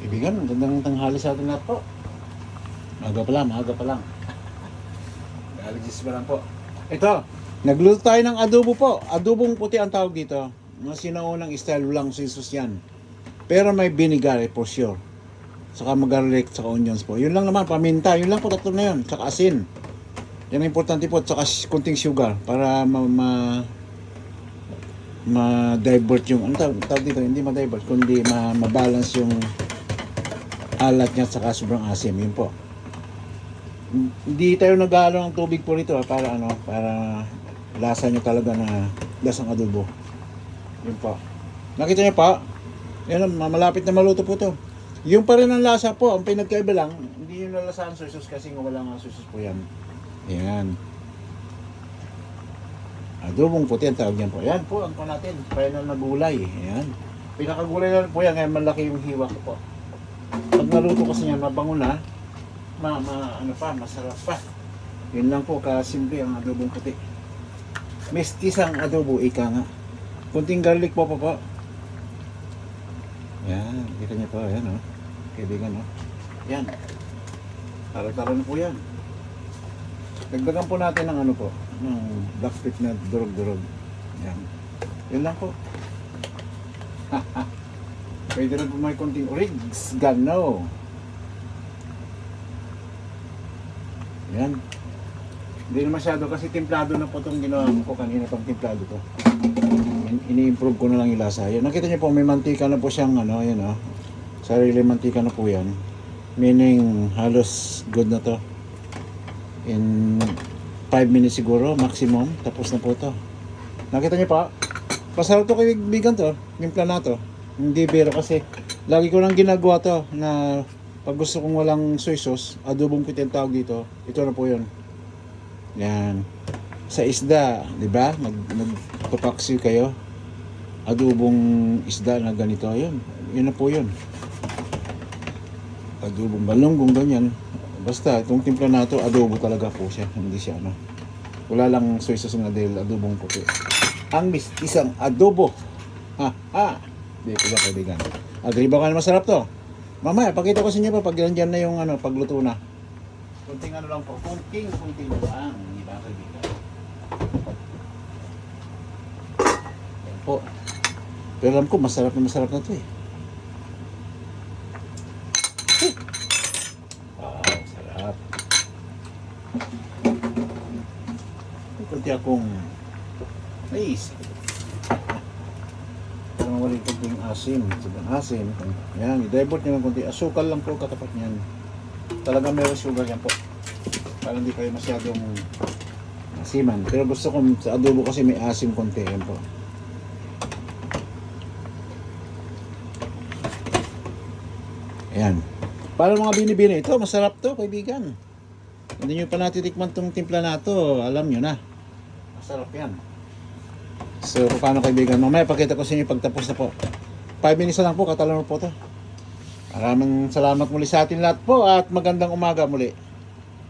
Kaibigan, magandang tanghali sa atin lahat po. Maaga pa lang, maaga pa lang. Allergies pa lang po. Ito, nagluto tayo ng adobo po. Adobong puti ang tawag dito. Mga sinaunang style, walang sisos yan. Pero may vinegar for sure. Saka garlic, saka onions po. Yun lang naman, paminta. Yun lang po, tatlo na yun. Saka asin. Yan ang importante po. Saka kunting sugar para ma-divert yung, ano tawag dito? Hindi ma-divert, kundi ma-balance yung alat niya saka sobrang asim. Yun po. Hindi tayo nag-aalo ng tubig po rito para para lasa nyo talaga na lasang adobo. Yun po. Nakita nyo pa? Yan, malapit na maluto po to. Yung pa rin ang lasa po, ang pinagkaiba lang, hindi yung nalasahan susus kasi wala nga susus po yan. Yan. Adobong puti ang tawag yan po. Yan po, ang po natin. Final na gulay. Yan. Pinakagulay na po yan, ngayon malaki yung hiwa ko po. Pag naluto kasi yan, mabango na, masarap pa. Yun lang po, kasimple ang adobong puti. Mestisang adobo, ika nga. Kunting garlic po po. Yan, kita niyo po, yan o. Kaibigan o. Yan. Tara-tara na po yan. Dagdagan po natin ng ng black pit na durog-durog. Yan. Yun lang po. Pwede rin po may konting oregano. Yan. Hindi na masyado kasi templado na po itong ginawa ko kanina pang templado to. Ini-improve ko na lang yung lasa. Yan. Nakita niyo po may mantika na po siyang yan o. Sarili mantika na po yan. Meaning halos good na to. In 5 minutes siguro maximum. Tapos na po to. Nakita niyo pa? Pasarap to kaibigan to. Timpla na to. Hindi biro kasi lagi ko nang ginagawa to na pag gusto kong walang soy sauce, adobong puti ang tawag dito. Ito na po 'yon. Yan. Sa isda, 'di ba? Magpapaksiw kayo. Adobong isda na ganito 'yon. 'Yun na po 'yon. Adobong balonggong ganyan. Basta itong timpla na to, adobo talaga po siya. Hindi siya wala lang soy sauce na dahil adobong puti. Ang isang adobo. Di ko ba kaibigan? Agree ba ka na masarap to? Mamaya, pakita ko sa inyo pa pag nandiyan na yung pagluto na. Kunting lang po. Kunting lang. Di ba kaibigan? Yan po. Pero alam ko, masarap na to eh. Wow, sarap. Kunti akong naisip. Kung walang kunting asim, sobrang asim. Yan, i-divert nyo ng kunti. Asukal lang po katapat niyan. Talaga meron sugar yan po. Para hindi kayo masyadong asiman. Pero gusto ko sa adobo kasi may asim konti. Yan po. Ayan. Para mga binibini. Ito, masarap to, kaibigan. Hindi nyo pa natitikman tong timpla na to. Alam nyo na. Masarap yan. So, paano kaibigan? Mamaya pakita ko sa inyo pagtapos na po. 5 minutes na lang po, katalon po to. Maraming salamat muli sa atin lahat po at magandang umaga muli.